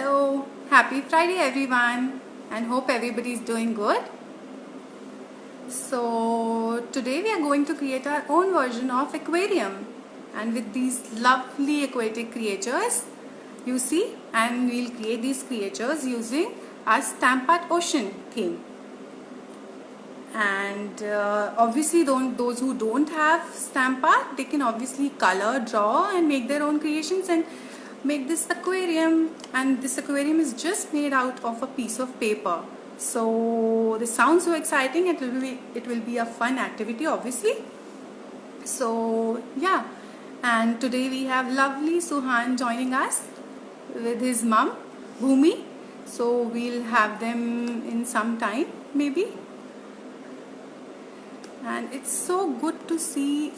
Hello, happy Friday everyone, and hope everybody is doing good. So today we are going to create our own version of aquarium, and with these lovely aquatic creatures, you see, and we'll create these creatures using our Stamp Art Ocean theme. And obviously those who don't have Stamp Art, they can obviously color, draw and make their own creations and make this aquarium. And this aquarium is just made out of a piece of paper. So this sounds so exciting. It will be a fun activity, obviously. So yeah, and today we have lovely Suhan joining us with his mom Bhumi. So we'll have them in some time maybe. And it's so good to see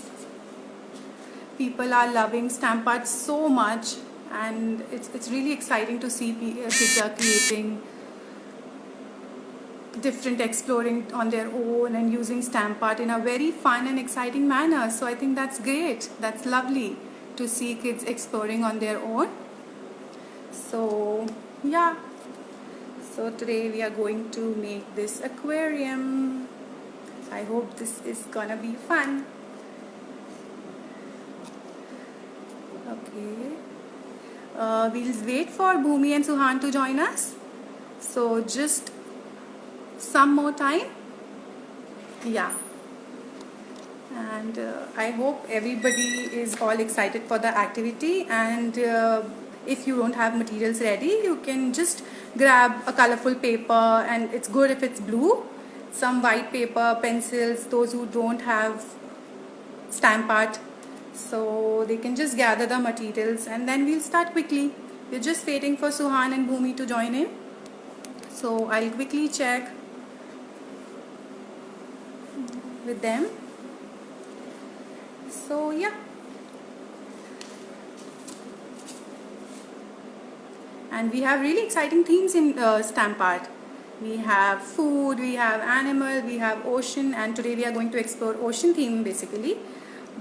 people are loving Stamp Art so much, and it's really exciting to see kids are creating different, exploring on their own and using Stamp Art in a very fun and exciting manner. So I think that's great. That's lovely to see kids exploring on their own. So yeah, so today we are going to make this aquarium. I hope this is gonna be fun. Okay. We'll wait for Bhumi and Suhan to join us. So just some more time. Yeah. And I hope everybody is all excited for the activity. And if you don't have materials ready, you can just grab a colorful paper, and it's good if it's blue, some white paper, pencils, those who don't have Stamp Art, so they can just gather the materials and then we'll start quickly. We're just waiting for Suhan and Bhumi to join in, so I'll quickly check with them. So yeah, and we have really exciting themes in Stamp Art. We have food, we have animal, we have ocean, and today we are going to explore ocean theme basically.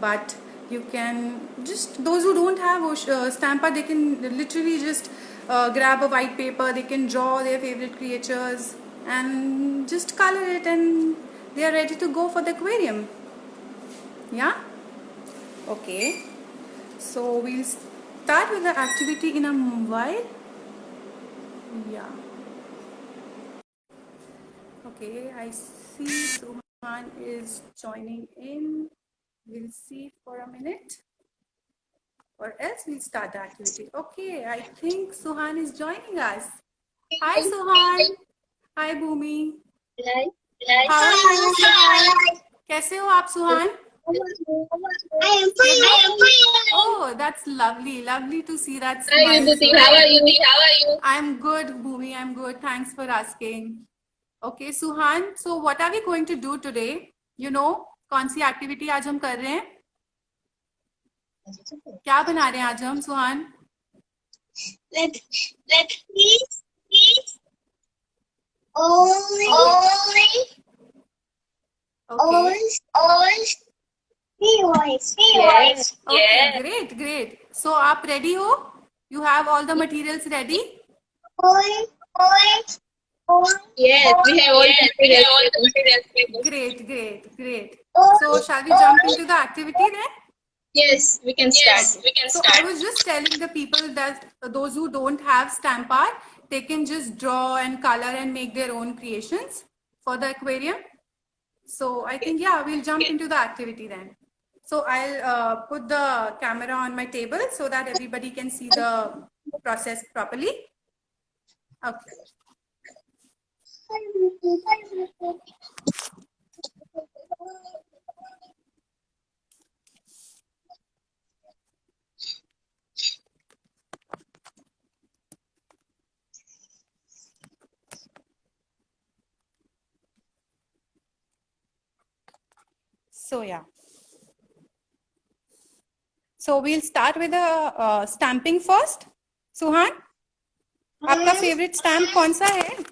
But you can just, those who don't have Stamp Art, they can literally just grab a white paper, they can draw their favorite creatures and just color it, and they are ready to go for the aquarium. Yeah? Okay. So we'll start with the activity in a while. Yeah. Okay, I see Suhan is joining in. We'll see for a minute, or else we'll start the activity. Okay, I think Suhan is joining us. Hi Suhan. Hi Bhumi. How are you Suhan? कैसे हो आप सुहान? I am fine. Oh, that's lovely. Lovely to see that Hi smile. Vibhuti, how are you? I'm good, Bhumi. I'm good. Thanks for asking. Okay, Suhan. So what are we going to do today? You know, कौन सी activity आज हम कर रहे हैं? क्या बना रहे हैं आज हम सुहान? Let please only Yes. Okay, great. So आप ready हो? You have all the materials ready? Yes, we have all the materials. Great. So shall we jump into the activity then? Yes, we can start. So I was just telling the people that those who don't have Stamp Art, they can just draw and color and make their own creations for the aquarium. So I think, yeah, we'll jump into the activity then. So I'll put the camera on my table so that everybody can see the process properly. Okay. So yeah. So we'll start with the stamping first. Suhan, आपका favorite stamp कौन सा है?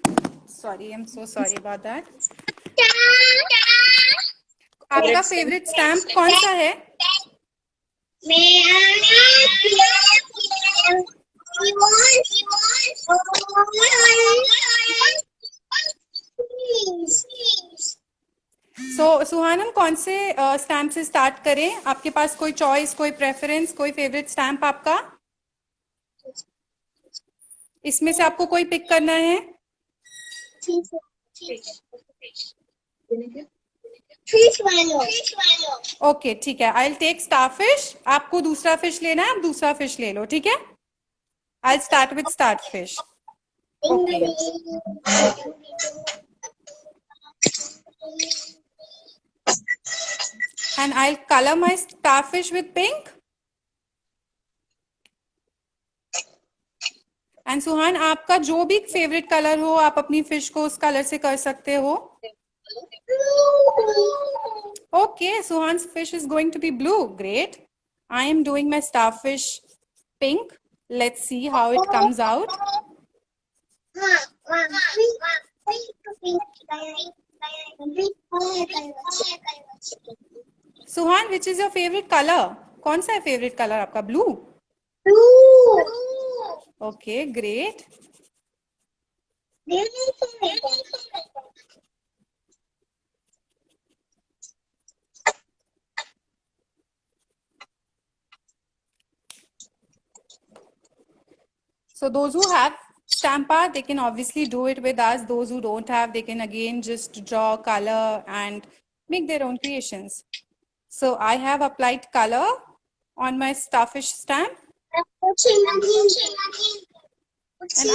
Sorry, I'm so sorry about that. आपका favorite stamp कौन सा है? सो सुहान, हम कौन से स्टैम्प से स्टार्ट करें? आपके पास कोई चॉइस, कोई प्रेफरेंस, कोई फेवरेट स्टैम्प आपका? इसमें से आपको कोई पिक करना है? फिश वालो। ओके, ठीक है। I will take starfish. आपको दूसरा फिश लेना है, आप दूसरा फिश ले लो, ठीक है? I start with starfish. Okay. And I'll color my starfish with pink. And सुहान, आपका जो भी फेवरेट कलर हो, आप अपनी फिश को उस कलर से कर सकते हो. Okay, Suhan's fish is going to be blue. Great. I am doing my starfish pink. Let's see how it comes out. Suhan, which is your favorite color? कौन सा है favorite color आपका? Blue. Okay, great. So those who have stamp art, they can obviously do it with us. Those who don't have, they can again just draw color and make their own creations. So I have applied color on my starfish stamp and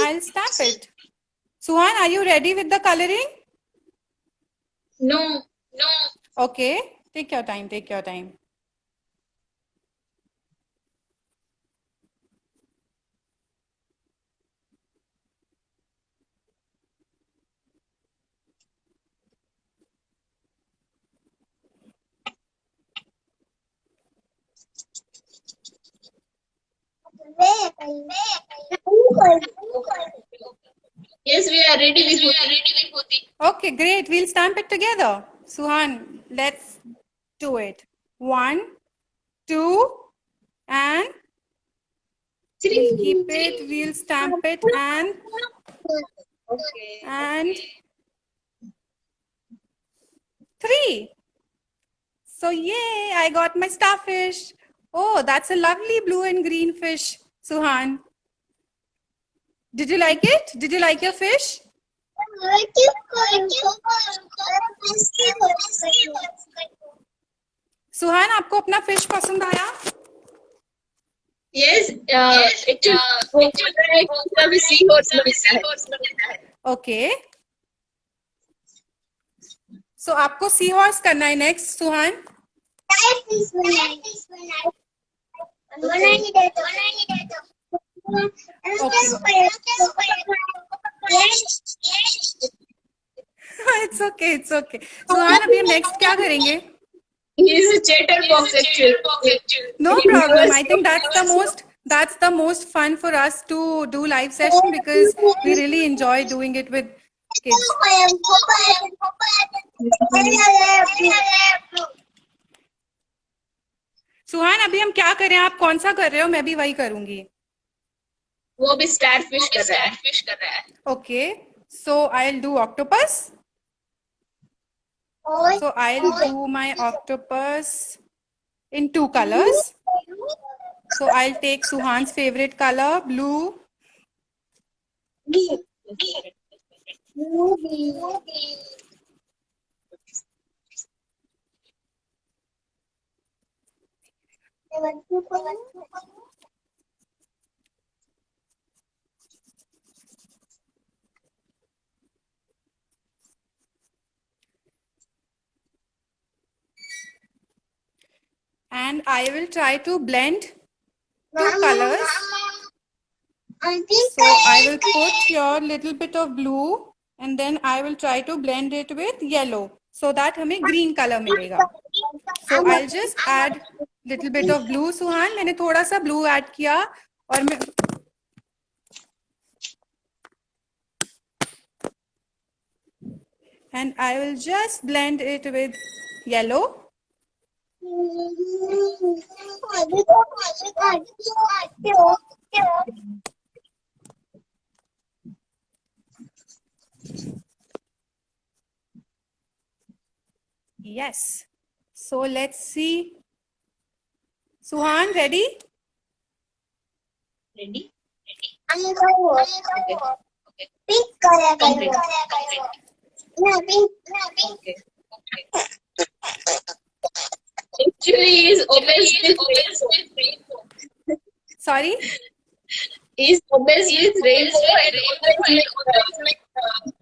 I'll stamp it. Suhan, are you ready with the coloring? No. Okay, take your time, take your time. Yes, we are ready with Bhuti. Okay, great. We'll stamp it together. Suhan, let's do it. 1, 2, and we'll keep it, we'll stamp it, and Okay. 3. So yay, I got my starfish. Oh, that's a lovely blue and green fish, Suhan. Did you like it? Did you like your fish? सुहान, आपको अपना fish पसंद आया? Yes, actually, seahorse. Okay, so आपको seahorse करना है next, Suhan. It's okay, it's okay. Suhan, अभी हम next क्या करेंगे? He is a chatterbox actually. No problem. I think that's the most fun for us to do live session because we really enjoy doing it with kids. सुहान, अभी हम क्या करें? आप कौन सा कर रहे हो? मैं भी वही करूंगी. वो भी starfish कर रहा है. Okay, so I'll do octopus. So I'll do my octopus in 2 colors. So I'll take Suhan's favorite color, blue. And I will try to blend 2 colors. So I will put your little bit of blue and then I will try to blend it with yellow so that हमें green color मिलेगा. So I'll just add little bit of blue, सुहान. मैंने थोड़ा सा blue add किया और मैं and I will just blend it with yellow. Yes. So let's see. Suhan, ready? Ready? I'm going Okay. Okay. pink color. Complete. No, pink. Okay. Actually, is obsessed with rainbow. Sorry? Is obsessed with rainbow and always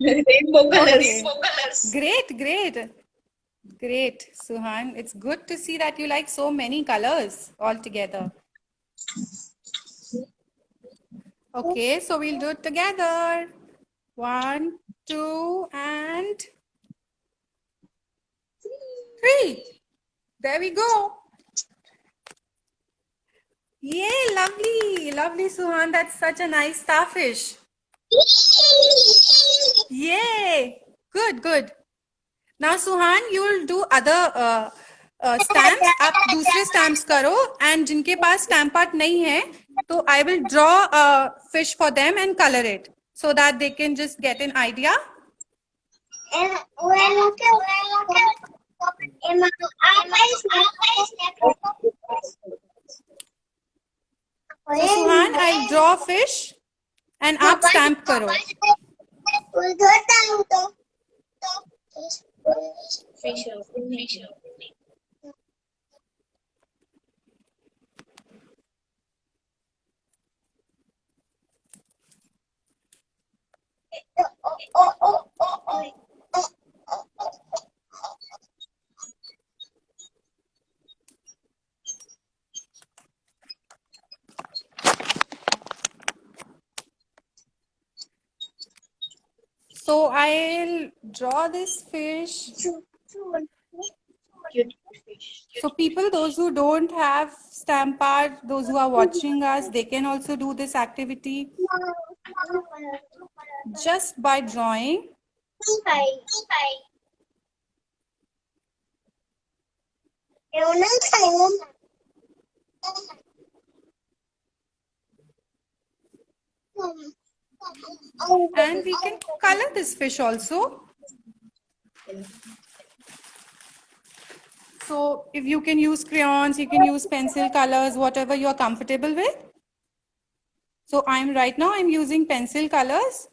make rainbow colors. Okay. Great. Great, Suhan. It's good to see that you like so many colors all together. Okay, so we'll do it together. 1, 2, and 3. There we go. Yay, lovely, Suhan. That's such a nice starfish. Yay, good. Now Suhan, you will do other stamps. आप दूसरे stamps करो and जिनके पास stamp art नहीं है तो I will draw a fish for them and color it so that they can just get an idea. And when So Suhan, I'll draw a fish and आप stamp करो. Fish. So I'll draw this fish. Cute fish. So people, those who don't have stamp art, those who are watching us, they can also do this activity just by drawing. And we can color this fish also. So if you can use crayons, you can use pencil colors, whatever you are comfortable with. So right now I'm using pencil colors.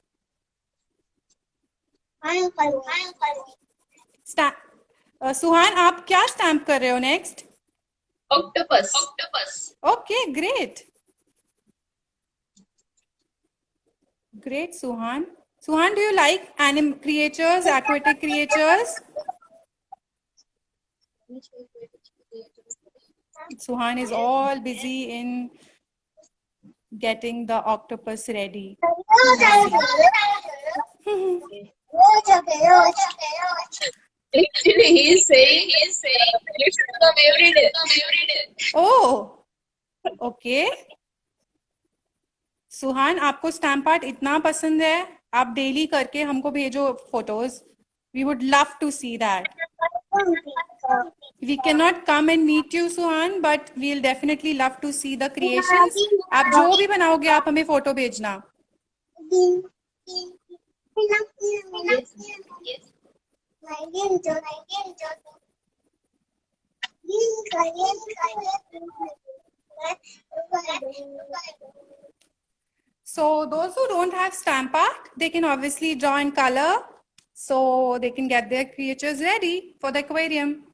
Suhan, आप क्या stamp कर रहे हो next? Octopus. Okay, great. Great, Suhan. Suhan, do you like animal creatures, aquatic creatures? Suhan is all busy in getting the octopus ready. Actually, he is saying you should come every day. Oh, okay. सुहान, आपको stamp art इतना पसंद है, आप daily करके हमको भेजो photos. We would love to see that. We cannot come and meet you, Suhan, but we'll definitely love to see the creations. आप जो भी बनाओगे आप हमें फोटो भेजना. So those who don't have stamp art, they can obviously draw in color so they can get their creatures ready for the aquarium.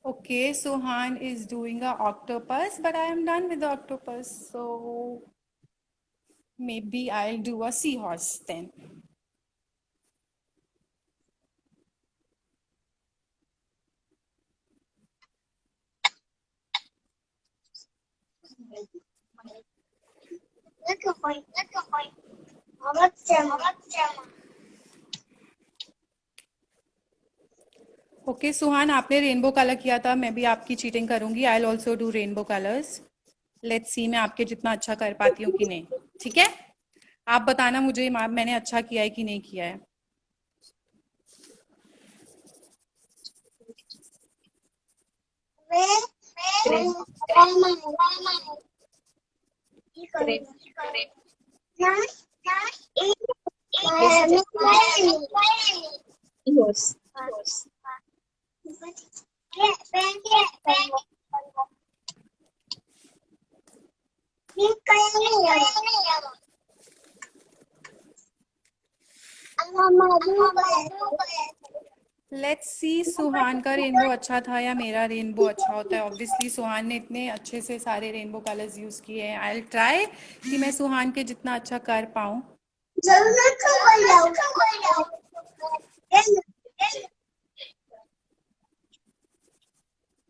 Okay, Suhan is doing an octopus, but I am done with the octopus. So maybe I'll do a seahorse then. Okay, Suhan, आपने rainbow colour किया था, मैं भी आपकी cheating करूंगी. I'll also do rainbow colors. Let's see मैं आपके जितना अच्छा कर पाती हूँ कि नहीं. ठीक है? आप बताना मुझे मैंने अच्छा किया है कि नहीं किया है. Green. Green. Horse. Let's see Suhan का रेनबो अच्छा था या मेरा रेनबो अच्छा होता है. ऑब्वियसली सुहान ने इतने अच्छे से सारे रेनबो कलर्स यूज किए हैं. आई विल ट्राई कि मैं सुहान के जितना अच्छा कर पाऊँ.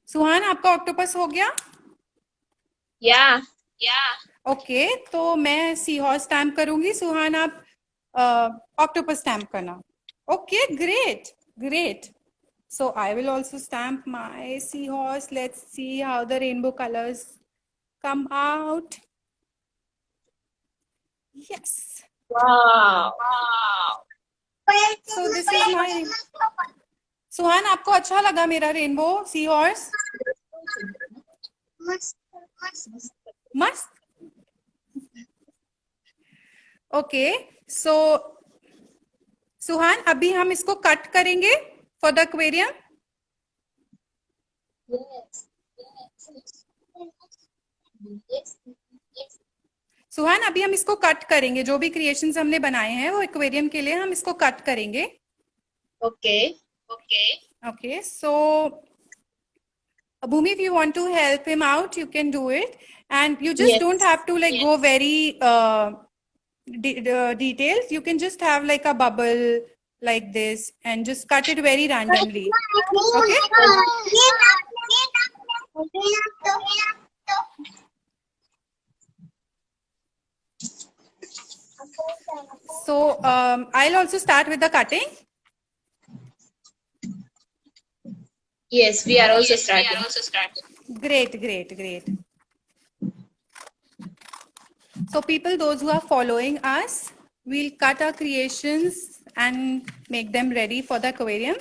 सुहान आपका ऑक्टोपस हो गया? Yeah. ओके तो मैं सी हॉर्स स्टैम्प करूंगी. सुहान आप ऑक्टोपस स्टैम्प करना. Okay great great. So I will also stamp my seahorse. Let's see how the rainbow colors come out. Yes. Wow. So this is my. सुहान आपको अच्छा लगा मेरा rainbow sea horse? मस्त. Okay so सुहान अभी हम इसको cut करेंगे फॉर द एक्वेरियम. सुहान अभी हम इसको कट करेंगे. जो भी क्रिएशंस हमने बनाए हैं वो एक्वेरियम के लिए हम इसको कट करेंगे. Okay. Okay, so Bhumi, if you want to help him out, you can do it, and you just Yes. don't have to like go very details. You can just have like a bubble like this and just cut it very randomly. Okay. So I'll also start with the cutting. Yes, we are also starting. Great, great, great. So people, those who are following us, we'll cut our creations and make them ready for the aquarium.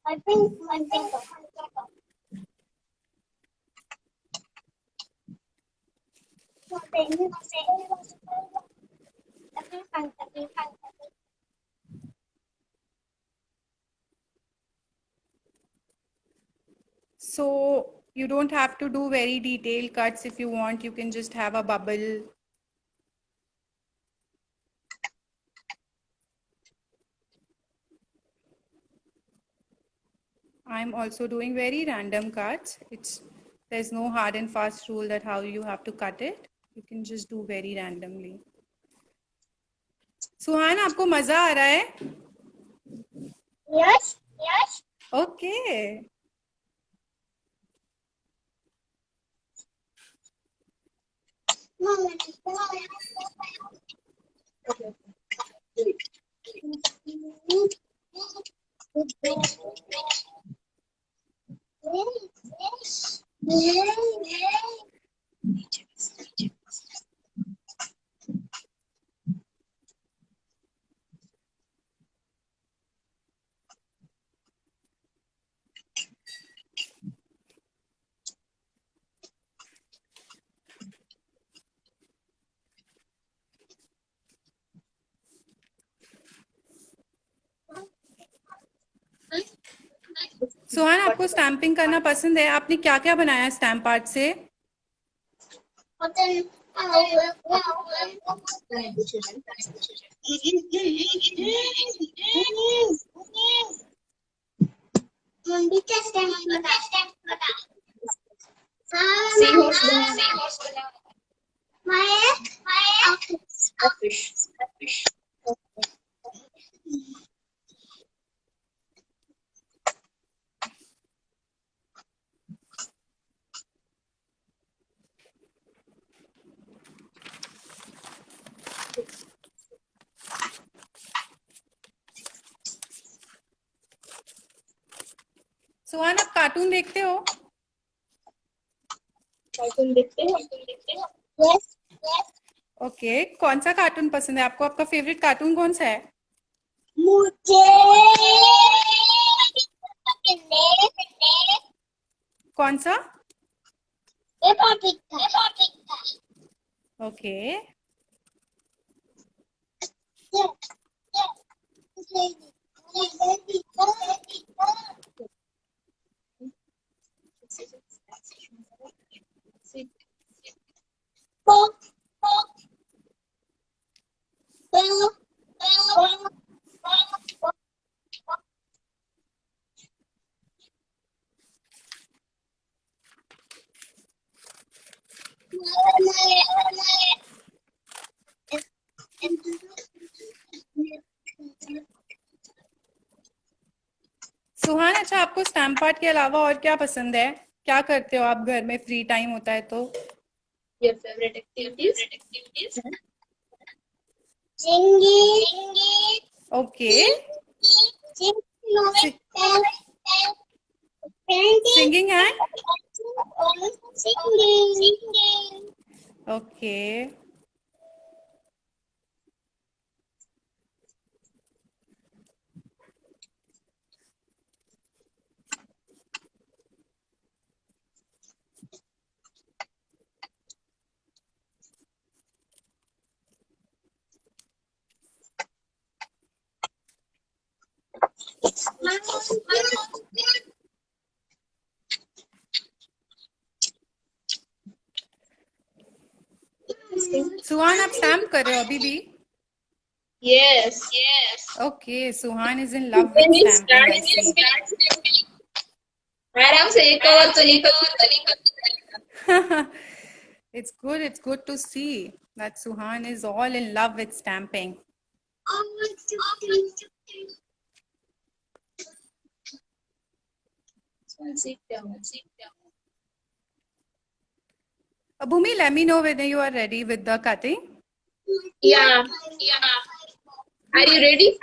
I think So you don't have to do very detailed cuts. If you want, you can just have a bubble. I'm also doing very random cuts. There's no hard and fast rule that how you have to cut it. You can just do very randomly. सुहान आपको मजा आ रहा है? yes. Okay. सुहान आपको stamping करना पसंद है? आपने क्या क्या बनाया स्टैम्प आर्ट से? Fish. सुहान आप कार्टून देखते हो? कार्टून देखते हो? Yes. ओके कौन सा कार्टून पसंद है आपको? आपका फेवरेट कार्टून कौन सा है? मुझे कौन सा? पेपा पिग था। ओके, सुहान, अच्छा आपको स्टैम्प आर्ट के अलावा और क्या पसंद है? क्या करते हो आप घर में फ्री टाइम होता है तो? Your favorite activities? Singing, okay, singing, painting, singing and singing. Okay. Suhan, आप स्टैम्प कर रहे हो अभी भी? Yes. Okay, Suhan is in love When with you stamping, start I see. आराम से एक आवर तो निकल It's good to see that Suhan is all in love with stamping. sit down. Bhumi, let me know whether you are ready with the cutting. Yeah. Are you ready?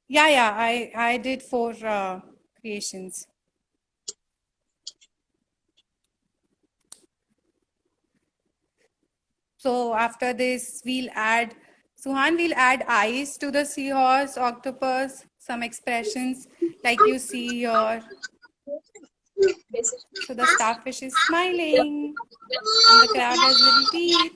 Yeah, I did 4 creations. So after this, Suhan will add eyes to the seahorse, octopus, some expressions like you see here. So the starfish is smiling and the crab has little teeth.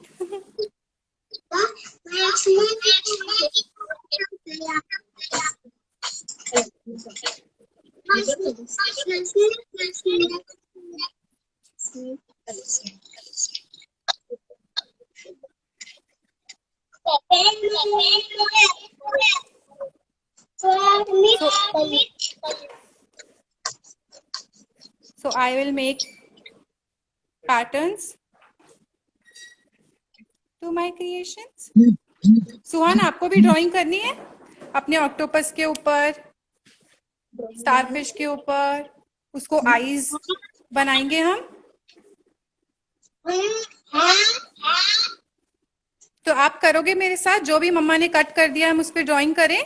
So I will make patterns to my creations. सुहान, आपको भी drawing करनी है अपने octopus के ऊपर, starfish के ऊपर? उसको आईज बनाएंगे हम। तो आप करोगे मेरे साथ? जो भी मम्मा ने कट कर दिया हम उस पर ड्राइंग करें।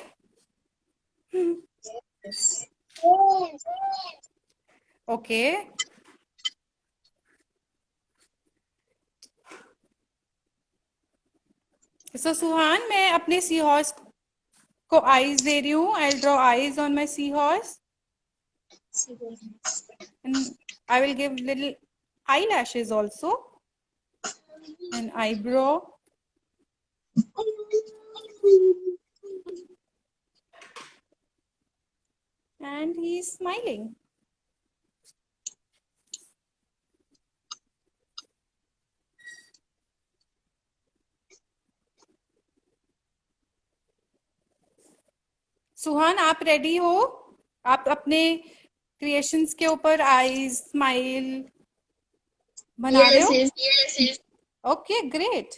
ओके, सो सुहान, मैं अपने सी हॉर्स को आईज दे रही हूँ। I draw eyes on my sea horse and I will give little eyelashes also, an eyebrow, and he is smiling. सुहान, आप रेडी हो? आप अपने क्रिएशंस के ऊपर आईज, स्माइल बना रहे हो? Yes. Okay, great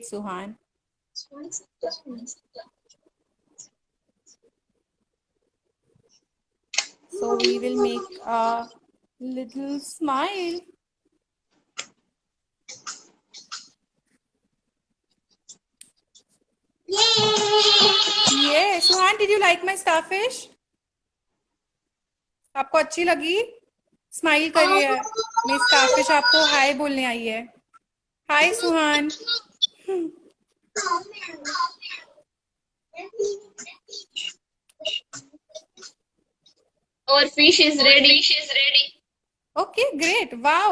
Suhan. So we will make a little smile. Yeah, Suhan, did you like my starfish? आपको अच्छी लगी? स्माइल करिए। मैं स्टारफिश आपको हाय बोलने आई है। हाय सुहान। Our fish is ready. Okay, great. Wow.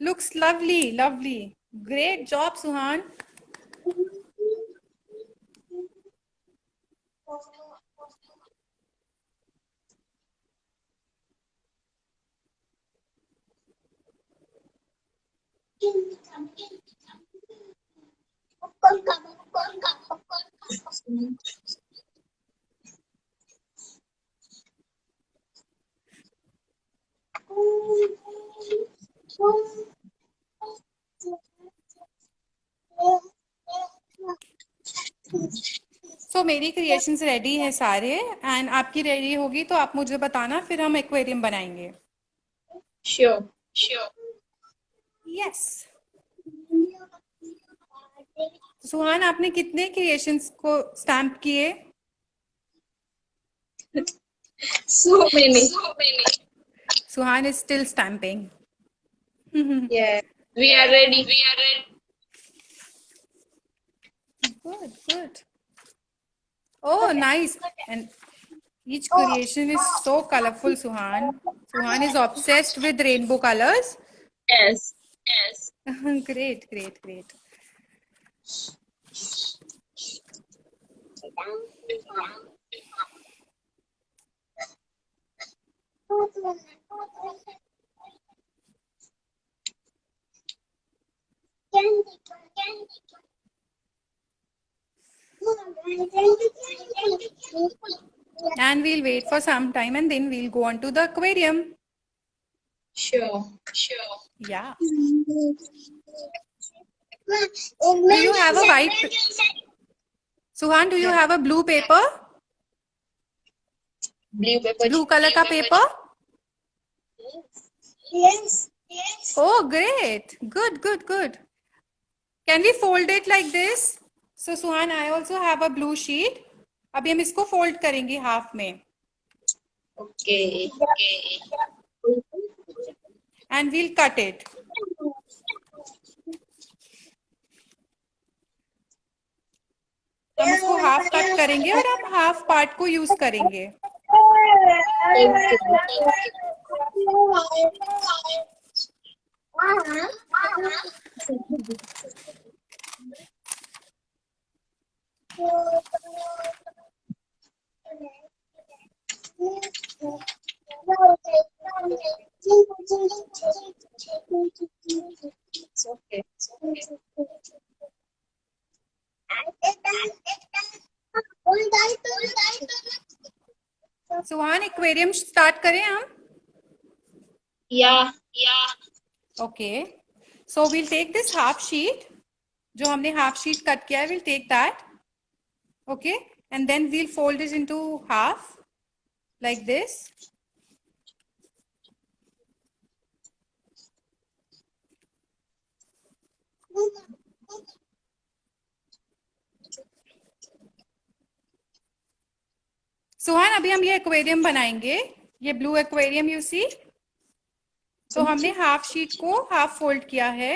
Looks lovely, lovely. Great job, Suhan. So मेरी creations ready है सारे एंड आपकी रेडी होगी तो आप मुझे बताना, फिर हम एक्वेरियम बनाएंगे. Sure. यस. सुहान, आपने कितने क्रिएशंस को स्टैम्प किए? So many. Suhan is still stamping. Yeah. We are ready. Good. Oh, nice. And each creation is so colorful, Suhan. Suhan is obsessed with rainbow colors. Yes. Great. And we'll wait for some time and then we'll go on to the aquarium. Sure. Yeah. Do you have a white? Suhan, do you have a blue paper? Blue paper. Blue color ka paper? Yes. Oh, great. Good. Can we fold it like this? So Suhan, I also have a blue sheet. अभी हम इसको fold करेंगे half में. Okay. And we'll cut it. हम इसको half cut करेंगे और हम हाफ पार्ट को यूज करेंगे. It's okay. Suhan, aquarium start करें हम? Yeah. Okay. So we'll take this half sheet. जो हमने half sheet cut किया है, we'll take that. Okay. And then we'll fold it into half like this. सुहान, अभी हम ये एक्वेरियम बनाएंगे. ये ब्लू एक्वेरियम यू सी. तो हमने हाफ शीट को हाफ फोल्ड किया है.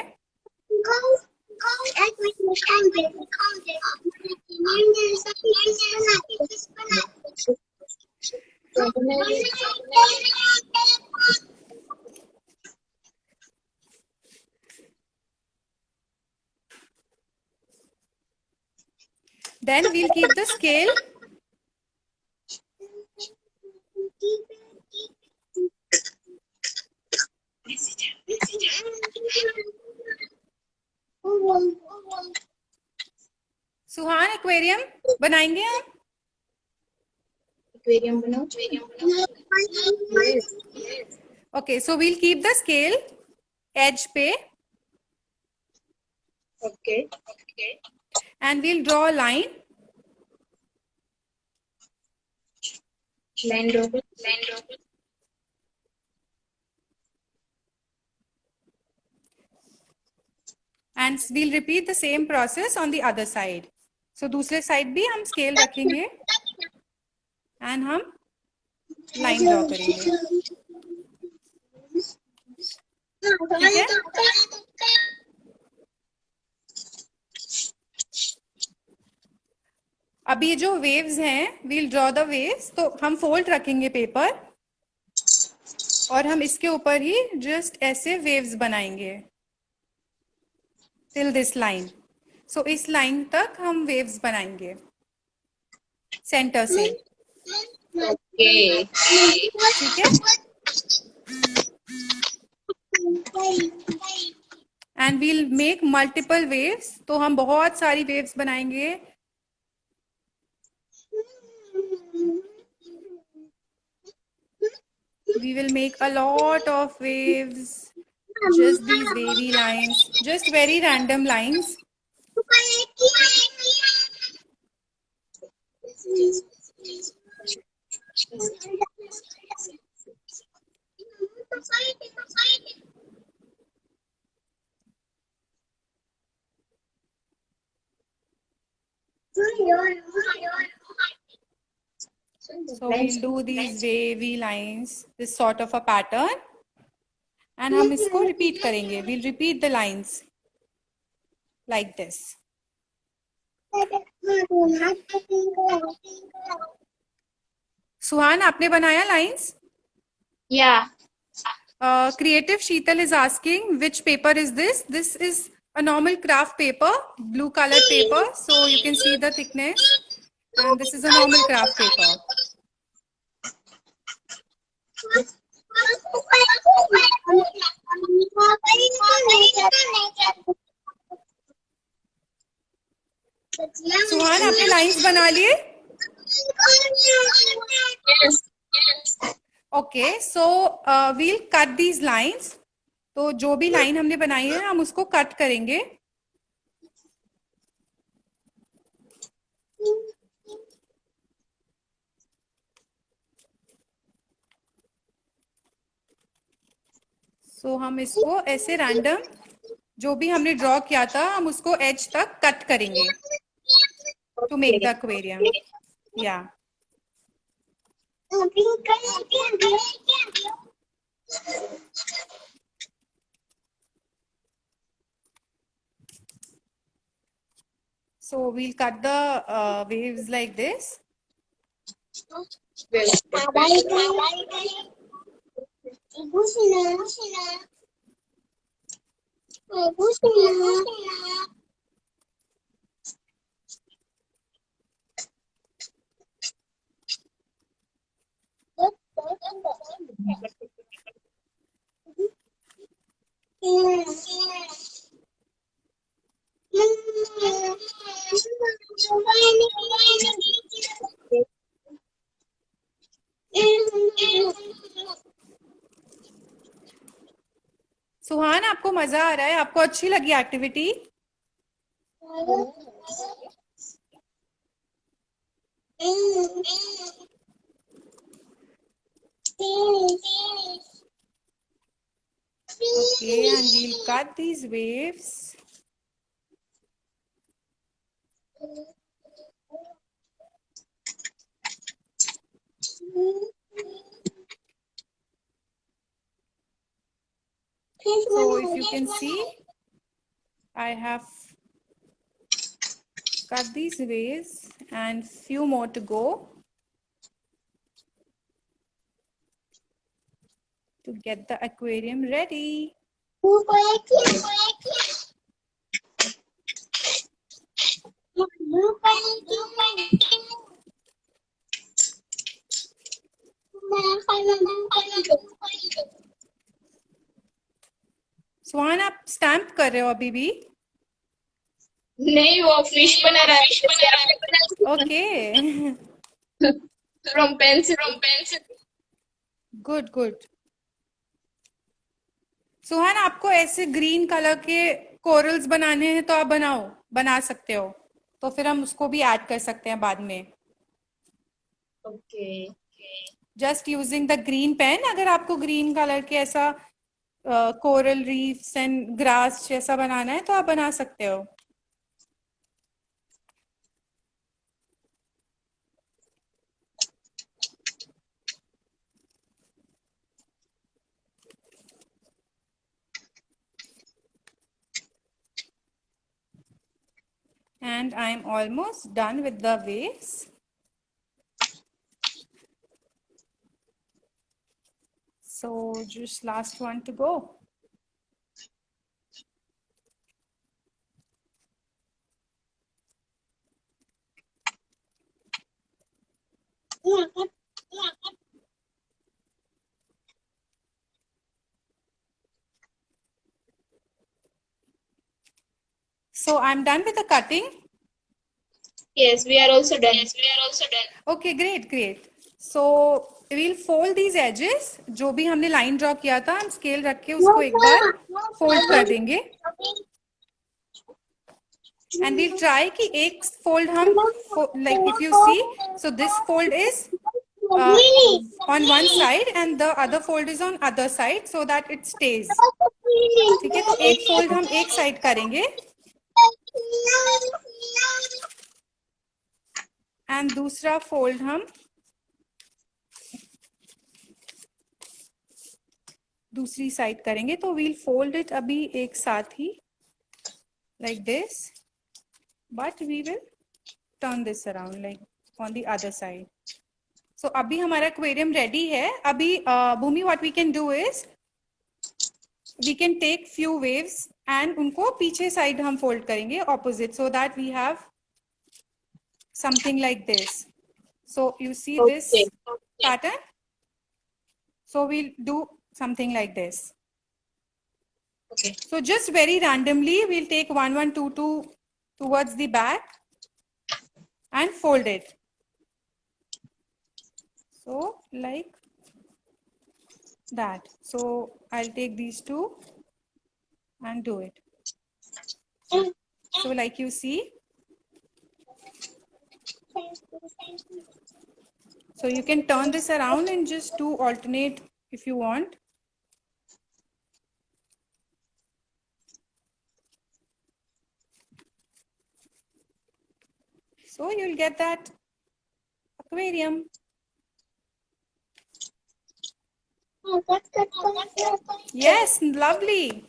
Then we'll keep the scale. Suhan, aquarium बनाएंगे हम? Aquarium बनाओ. Okay, so we'll keep the scale edge पे. Okay. And we'll draw a line. Line draw. And we'll repeat the same process on the other side. So दूसरे side भी हम scale रखेंगे and हम line draw करेंगे. ठीक है? अभी ये जो वेव्स हैं, वील ड्रॉ द वेव्स, तो हम फोल्ड रखेंगे पेपर और हम इसके ऊपर ही जस्ट ऐसे वेव्स बनाएंगे टिल दिस लाइन। सो इस लाइन तक हम वेव्स बनाएंगे सेंटर से। Okay. ठीक है, and we'll make multiple waves, तो हम बहुत सारी वेव्स बनाएंगे। We will make a lot of waves, just these wavy lines, just very random lines. So we'll do these wavy lines, this sort of a pattern, and हम इसको repeat करेंगे. We'll repeat the lines like this. सुहान, आपने बनाया lines? Yeah. Creative Sheetal is asking which paper is this? This is a normal craft paper, blue colored paper. So you can see the thickness. And this is a normal craft paper. सुहान, आपने lines बना लिए? Yes. Okay, so we'll cut these lines. तो जो भी line हमने बनाई है हम उसको कट करेंगे। सो हम इसको ऐसे रैंडम जो भी हमने ड्रॉ किया था हम उसको एज तक कट करेंगे टू मेक द एक्वेरियम। या so we'll cut the waves like this. सुहान, आपको मजा आ रहा है? आपको अच्छी लगी activity? Okay, and we'll cut these waves. So if you can see, I have cut these waves and few more to go to get the aquarium ready. सुहान, आप stamp कर रहे हो अभी भी? नहीं, वो फिश बना रहा है। Okay, From pencil. Good good. Suhan, आपको ऐसे ग्रीन कलर के कोरल्स बनाने हैं तो आप बना सकते हो। तो फिर हम उसको भी ऐड कर सकते हैं बाद में, Okay. Just using the green pen. अगर आपको ग्रीन कलर के ऐसा कोरल रीफ्स एंड ग्रास जैसा बनाना है तो आप बना सकते हो। And I'm almost done with the waves. So just last one to go. So I'm done with the cutting. Yes, we are also done. Okay, great. So we'll fold these edges. जो भी हमने line draw किया था, हम scale रख के उसको एक बार fold कर देंगे. And we'll try कि एक fold हम like if you see, so this fold is on one side and the other fold is on other side so that it stays. ठीक है, तो एक fold हम एक side करेंगे and दूसरा fold हम दूसरी side करेंगे. तो we'll fold it अभी एक साथ ही like this, but we will turn this around like on the other side. So अभी हमारा aquarium ready है. अभी भूमि what we can do is we can take few waves and उनको पीछे side हम fold करेंगे opposite so that we have something like this. So you see this pattern? So we'll do something like this. Okay. So just very randomly we'll take 1 1 2 2 towards the back and fold it. So like that. So I'll take these two and do it. So like you see, so you can turn this around and just do alternate if you want. So you'll get that aquarium. Yes, lovely.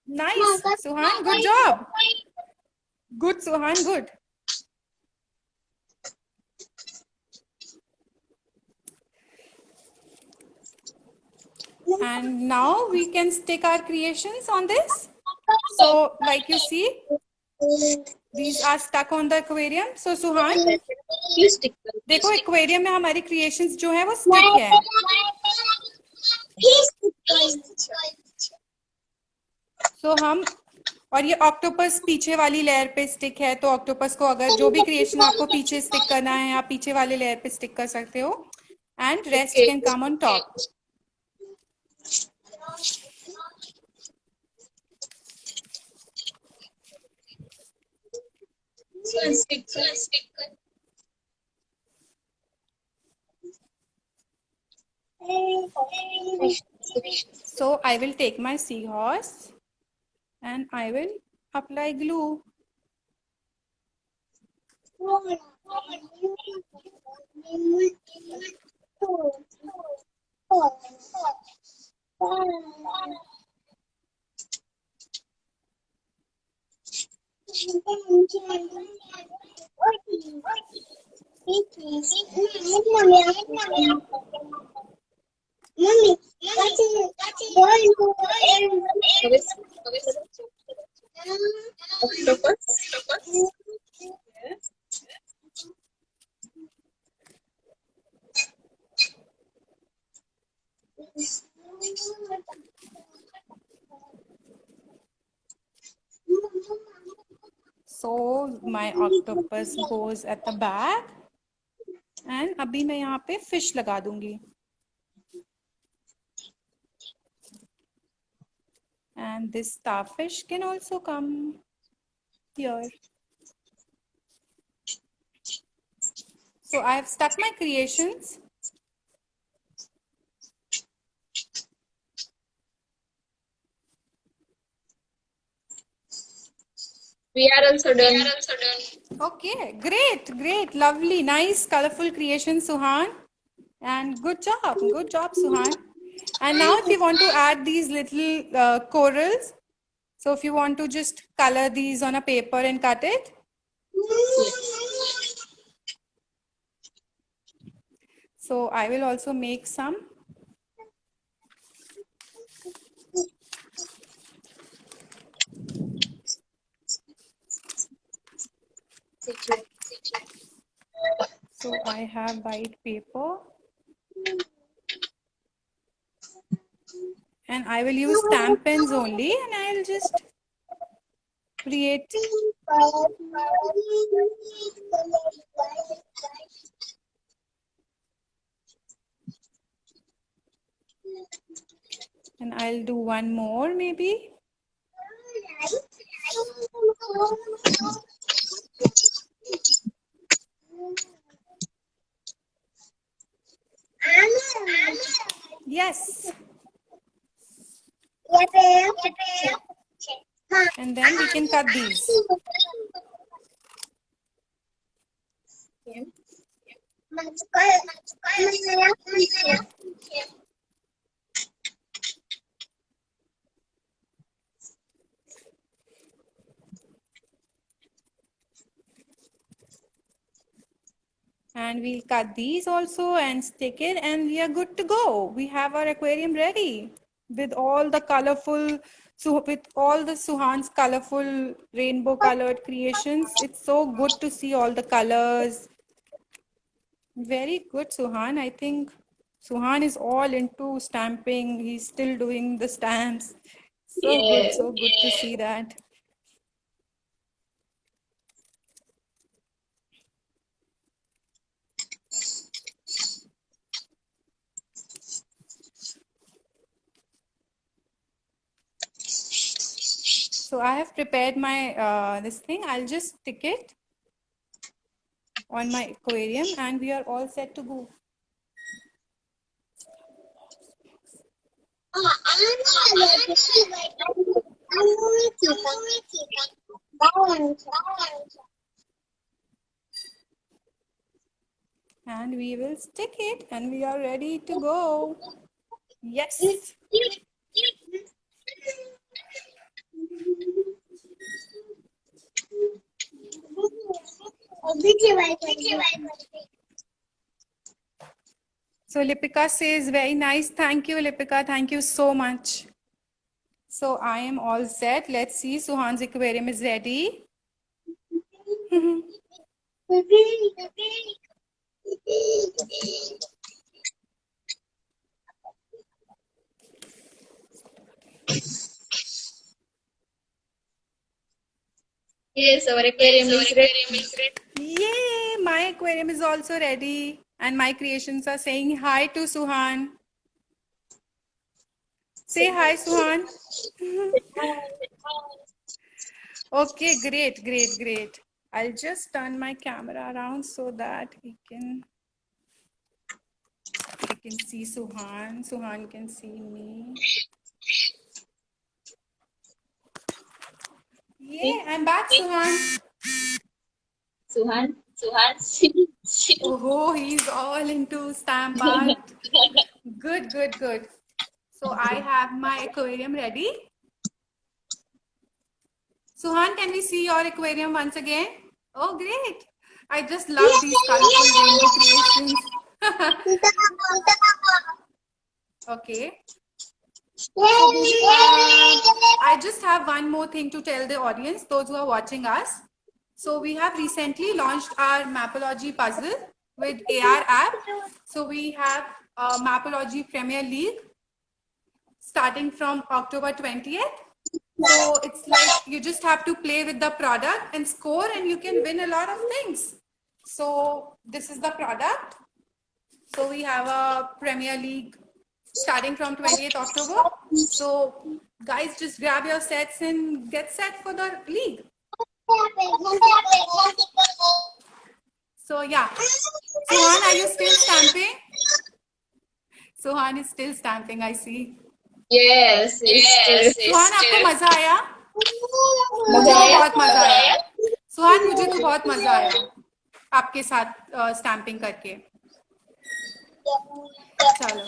Nice, Suhan, good job. Good, Suhan, good. And now we can stick our creations on this. So like you see, these are stuck on the aquarium. So Suhan, Please stick. देखो aquarium में हमारी creations जो है वो stick है. So हम और ये octopus पीछे वाली लेयर पे stick है, तो octopus को अगर जो भी creation आपको पीछे stick करना है आप पीछे वाले लेयर पे stick कर सकते हो. And rest can come on top. Stick. So I will take my seahorse and I will apply glue. Mommy, Octopus. So my octopus goes at the back and अभी मैं यहाँ पे fish लगा दूंगी. And this starfish can also come here. So I have stuck my creations. We are also done. Okay, great, lovely, nice, colorful creation, Suhan. And good job, Suhan. And now if you want to add these little corals, So if you want to just color these on a paper and cut it. So I will also make some. So I have white paper. And I will use stamp pens only, and I'll just create. And I'll do one more maybe. Yes. And then we can cut these. And we'll cut these also and stick it, and we are good to go. We have our aquarium ready with all the colorful, so with all the Suhan's colorful rainbow colored creations. It's so good to see all the colors. Very good, Suhan. I think Suhan is all into stamping. He's still doing the stamps. So good to see that. So I have prepared my this thing. I'll just stick it on my aquarium and we are all set to go. And we will stick it and we are ready to go. Yes. So Lipika says, very nice. Thank you, Lipika. Thank you so much. So I am all set. Let's see. Suhan's aquarium is ready. Yes, our aquarium is ready. Yay! My aquarium is also ready. And my creations are saying hi to Suhan. Say hi, Suhan. Okay, great. I'll just turn my camera around so that we can see Suhan. Suhan can see me. Yeah, I'm back, Suhan. Suhan. Oh, he's all into stamp art. Good. So I have my aquarium ready. Suhan, can we see your aquarium once again? Oh, great. I just love these colorful rainbow creations. Okay. I just have one more thing to tell the audience, those who are watching us. So we have recently launched our Mapology puzzle with AR app. So we have Mapology Premier League starting from October 20th. So it's like you just have to play with the product and score and you can win a lot of things. So this is the product. So we have a Premier League starting from 28th October. So guys, just grab your sets and get set for the league. So yeah. Suhan, are you still stamping? Suhan is still stamping, I see. Yes. सुहान आपको मजा आया? मुझे तो बहुत मजा आया. सुहान मुझे तो बहुत मजा आया आपके साथ स्टैम्पिंग करके. चलो.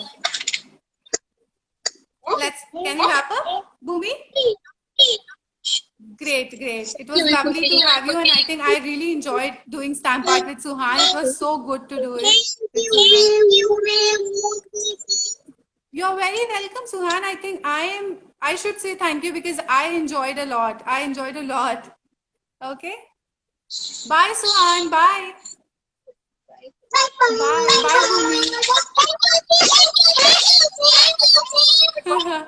Can we wrap up, Bhumi? Great. It was lovely to have you, and I think I really enjoyed doing stamp art with Suhan. It was so good to do it with Suhan. You're very welcome, Suhan. I think I should say thank you because I enjoyed a lot. Okay. Bye, Suhan. Bye. Bye, Bhumi.